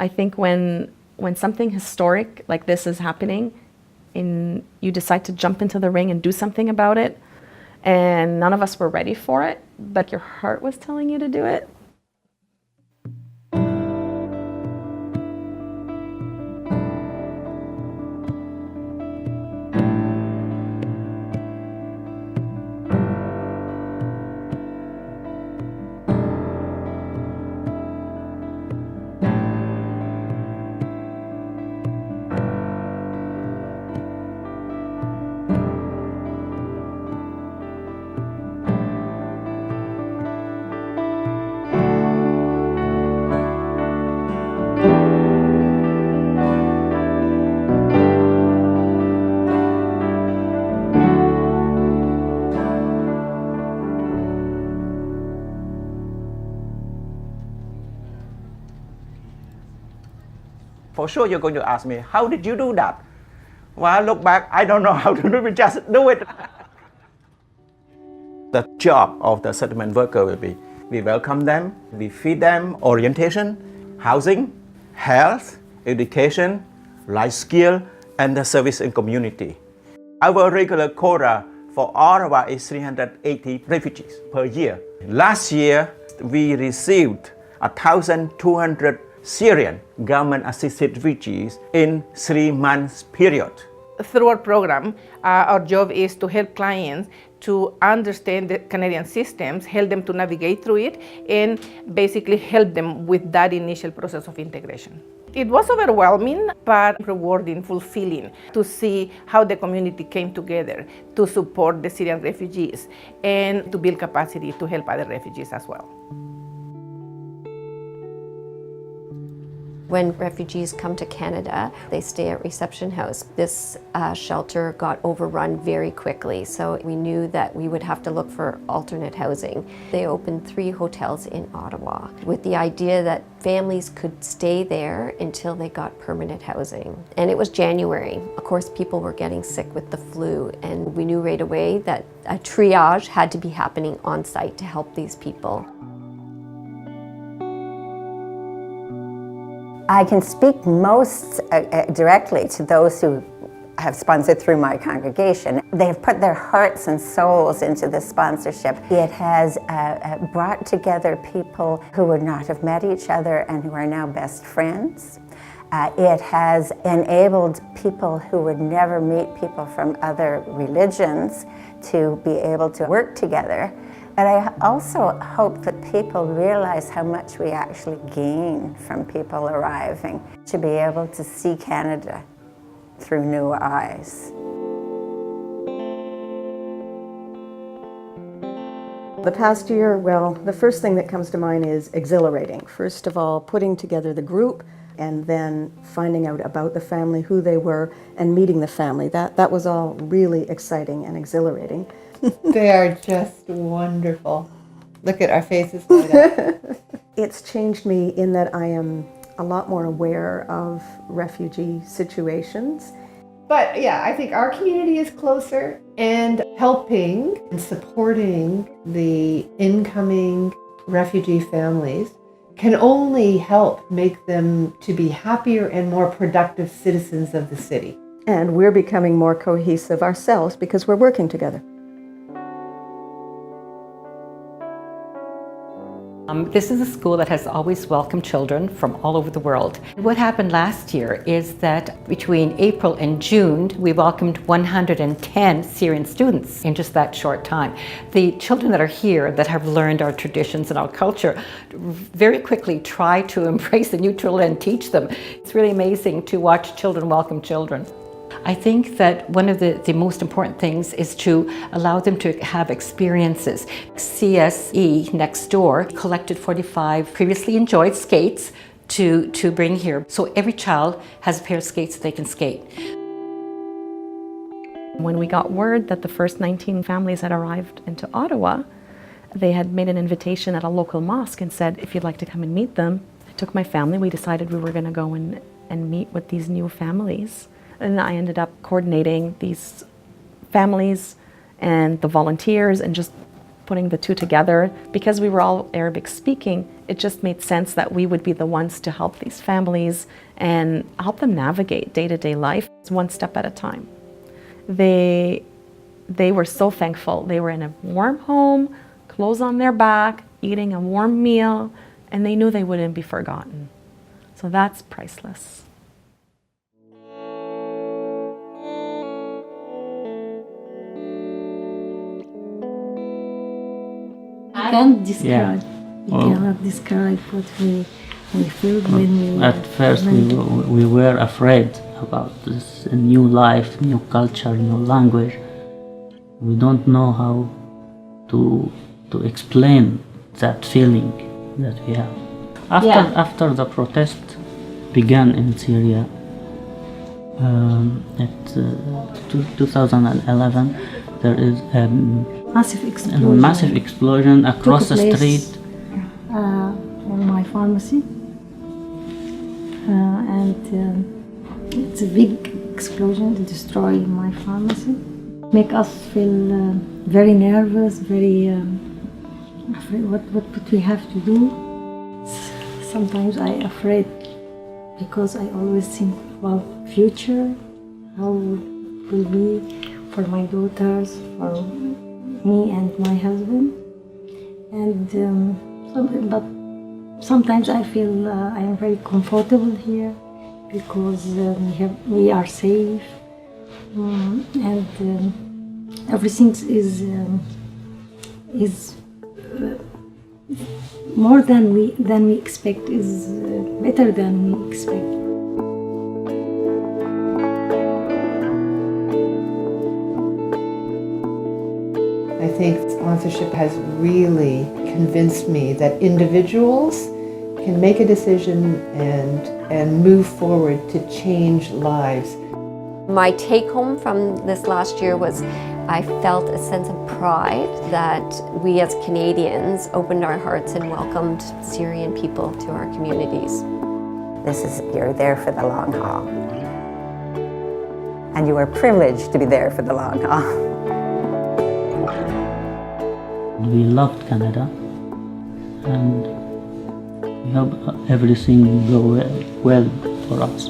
I think when something historic like this is happening, you decide to jump into the ring and do something about it, and none of us were ready for it, but your heart was telling you to do it. For sure you're going to ask me, how did you do that? Well, I look back, I don't know how to do it, just do it. The job of the settlement worker will be, we welcome them, we feed them, orientation, housing, health, education, life skill, and the service in community. Our regular quota for Ottawa is 380 refugees per year. Last year, we received 1,200 Syrian government-assisted refugees in 3 months period. Through our program, our job is to help clients to understand the Canadian systems, help them to navigate through it, and basically help them with that initial process of integration. It was overwhelming, but rewarding, fulfilling to see how the community came together to support the Syrian refugees and to build capacity to help other refugees as well. When refugees come to Canada, they stay at Reception House. This shelter got overrun very quickly, so we knew that we would have to look for alternate housing. They opened 3 hotels in Ottawa with the idea that families could stay there until they got permanent housing. And it was January. Of course, people were getting sick with the flu, and we knew right away that a triage had to be happening on site to help these people. I can speak most directly to those who have sponsored through my congregation. They have put their hearts and souls into this sponsorship. It has brought together people who would not have met each other and who are now best friends. It has enabled people who would never meet people from other religions to be able to work together. But I also hope that people realize how much we actually gain from people arriving, to be able to see Canada through new eyes. The past year, well, the first thing that comes to mind is exhilarating. First of all, putting together the group and then finding out about the family, who they were, and meeting the family. That was all really exciting and exhilarating. They are just wonderful. Look at our faces light up. It's changed me in that I am a lot more aware of refugee situations. But yeah, I think our community is closer, and helping and supporting the incoming refugee families can only help make them to be happier and more productive citizens of the city. And we're becoming more cohesive ourselves because we're working together. This is a school that has always welcomed children from all over the world. What happened last year is that between April and June, we welcomed 110 Syrian students in just that short time. The children that are here that have learned our traditions and our culture very quickly try to embrace the new children and teach them. It's really amazing to watch children welcome children. I think that one of the most important things is to allow them to have experiences. CSE next door collected 45 previously enjoyed skates to bring here. So every child has a pair of skates that they can skate. When we got word that the first 19 families had arrived into Ottawa, they had made an invitation at a local mosque and said, if you'd like to come and meet them. I took my family, we decided we were going to go and meet with these new families. And I ended up coordinating these families and the volunteers and just putting the two together, because we were all Arabic speaking, it just made sense that we would be the ones to help these families and help them navigate day-to-day life one step at a time. They were so thankful. They were in a warm home, clothes on their back, eating a warm meal, and they knew they wouldn't be forgotten. So that's priceless. I can't describe. You cannot describe what we felt when we. At first, we were afraid about this new life, new culture, new language. We don't know how to explain that feeling that we have. After the protest began in Syria, at 2011, there is a massive explosion across the street. In my pharmacy, and it's a big explosion to destroy my pharmacy. Make us feel very nervous, very afraid. What we have to do? Sometimes I afraid because I always think about future, how it will be for my daughters, for me and my husband, and but sometimes I feel I am very comfortable here because we are safe, and everything is more than we expect, is better than we expect. I think sponsorship has really convinced me that individuals can make a decision and move forward to change lives. My take home from this last year was I felt a sense of pride that we as Canadians opened our hearts and welcomed Syrian people to our communities. You're there for the long haul. And you are privileged to be there for the long haul. We loved Canada, and we hope everything go well for us.